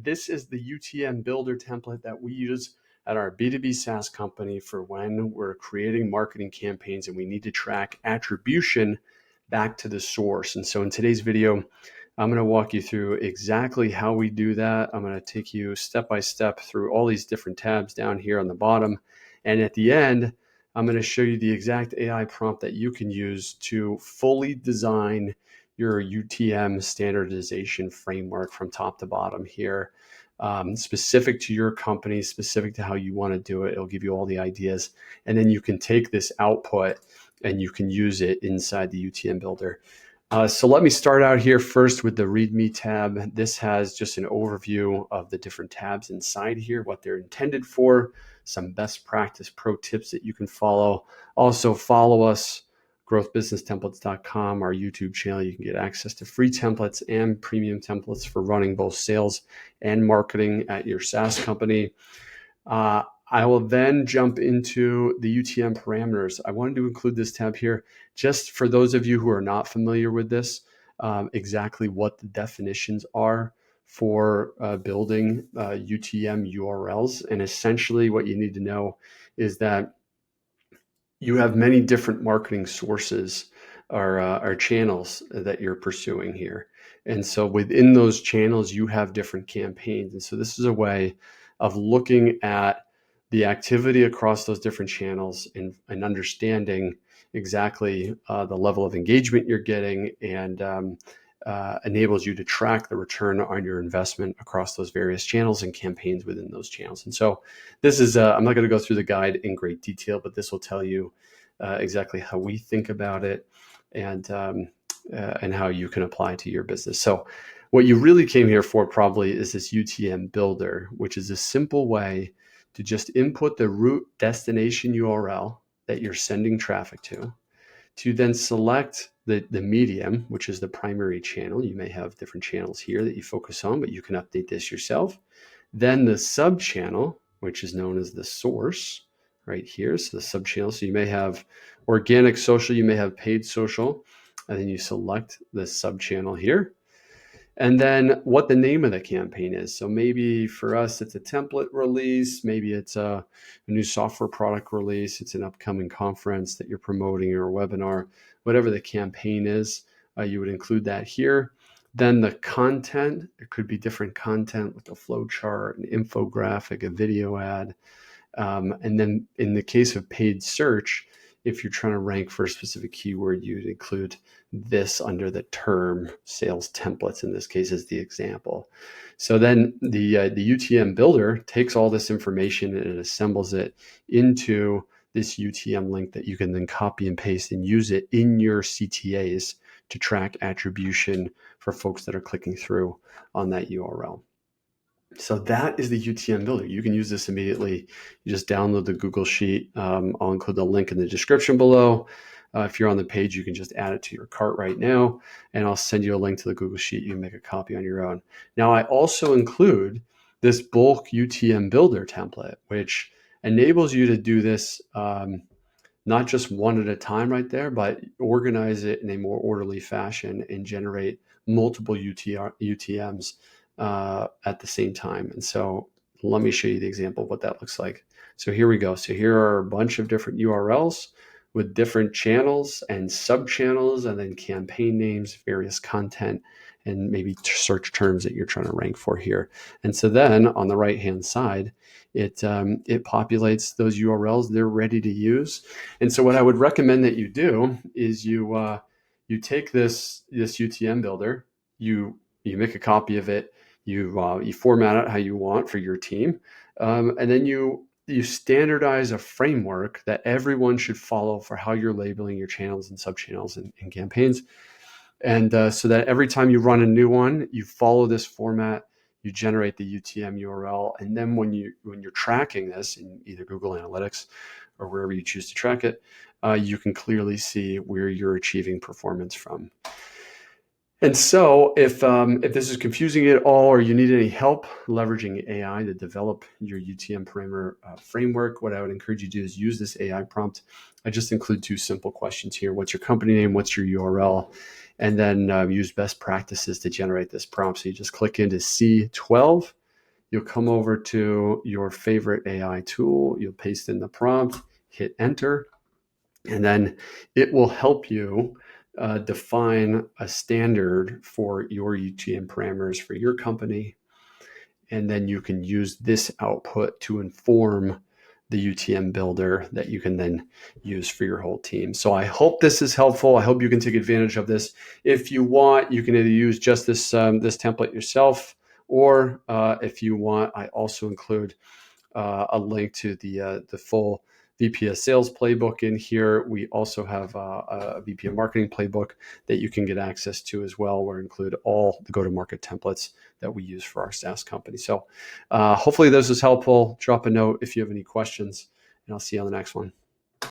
This is the UTM Builder template that we use at our B2B SaaS company for when we're creating marketing campaigns and we need to track attribution back to the source. And so in today's video, I'm going to walk you through exactly how we do that. I'm going to take you step by step through all these different tabs down here on the bottom. And at the end, I'm going to show you the exact AI prompt that you can use to fully design your UTM standardization framework from top to bottom here, specific to your company, specific to how you want to do it. It'll give you all the ideas. And then you can take this output and you can use it inside the UTM Builder. So let me start out here first with the README tab. This has just an overview of the different tabs inside here, what they're intended for, some best practice pro tips that you can follow. Also follow us, growthbusinesstemplates.com, our YouTube channel. You can get access to free templates and premium templates for running both sales and marketing at your SaaS company. I will then jump into the UTM parameters. I wanted to include this tab here just for those of you who are not familiar with this, exactly what the definitions are for building UTM URLs. And essentially what you need to know is that you have many different marketing sources or channels that you're pursuing here. And so within those channels, you have different campaigns. And so this is a way of looking at the activity across those different channels and understanding exactly the level of engagement you're getting, and enables you to track the return on your investment across those various channels and campaigns within those channels. And so this is, I'm not going to go through the guide in great detail, but this will tell you exactly how we think about it and how you can apply to your business. So what you really came here for probably is this UTM Builder, which is a simple way to just input the root destination URL that you're sending traffic to then select the medium, which is the primary channel. You may have different channels here that you focus on, but you can update this yourself. Then the sub channel, which is known as the source right here. So the sub channel, so you may have organic social, you may have paid social, and then you select the sub channel here. And then what the name of the campaign is. So maybe for us, it's a template release. Maybe it's a new software product release. It's an upcoming conference that you're promoting or a webinar, whatever the campaign is, you would include that here. Then the content, it could be different content like a flow chart, an infographic, a video ad. And then in the case of paid search, if you're trying to rank for a specific keyword, you'd include this under the term sales templates, in this case, as the example. So then the UTM Builder takes all this information and it assembles it into this UTM link that you can then copy and paste and use it in your CTAs to track attribution for folks that are clicking through on that URL. So that is the UTM Builder. You can use this immediately. You just download the Google Sheet. I'll include the link in the description below. If you're on the page, you can just add it to your cart right now, and I'll send you a link to the Google Sheet. You can make a copy on your own. Now, I also include this bulk UTM Builder template, which enables you to do this not just one at a time right there, but organize it in a more orderly fashion and generate multiple UTMs at the same time. And so let me show you the example of what that looks like. So here we go. So here are a bunch of different URLs with different channels and sub channels, and then campaign names, various content, and maybe search terms that you're trying to rank for here. And so then on the right hand side, it populates those URLs. They're ready to use. And so what I would recommend that you do is you take this UTM Builder, you make a copy of it, you format it how you want for your team, and then you standardize a framework that everyone should follow for how you're labeling your channels and sub-channels and campaigns. And so that every time you run a new one, you follow this format, you generate the UTM URL, and then when you're tracking this in either Google Analytics or wherever you choose to track it, you can clearly see where you're achieving performance from. And so if this is confusing at all, or you need any help leveraging AI to develop your UTM parameter framework, what I would encourage you to do is use this AI prompt. I just include two simple questions here. What's your company name? What's your URL? And then use best practices to generate this prompt. So you just click into C12 You'll come over to your favorite AI tool, you'll paste in the prompt, hit enter, and then it will help you define a standard for your UTM parameters for your company. And then you can use this output to inform the UTM builder that you can then use for your whole team. So I hope this is helpful. I hope you can take advantage of this. If you want, you can either use just this template yourself, or if you want, I also include a link to the full VP of Sales playbook in here. We also have a VP of Marketing playbook that you can get access to as well, where we include all the go-to-market templates that we use for our SaaS company. So hopefully this was helpful. Drop a note if you have any questions, and I'll see you on the next one.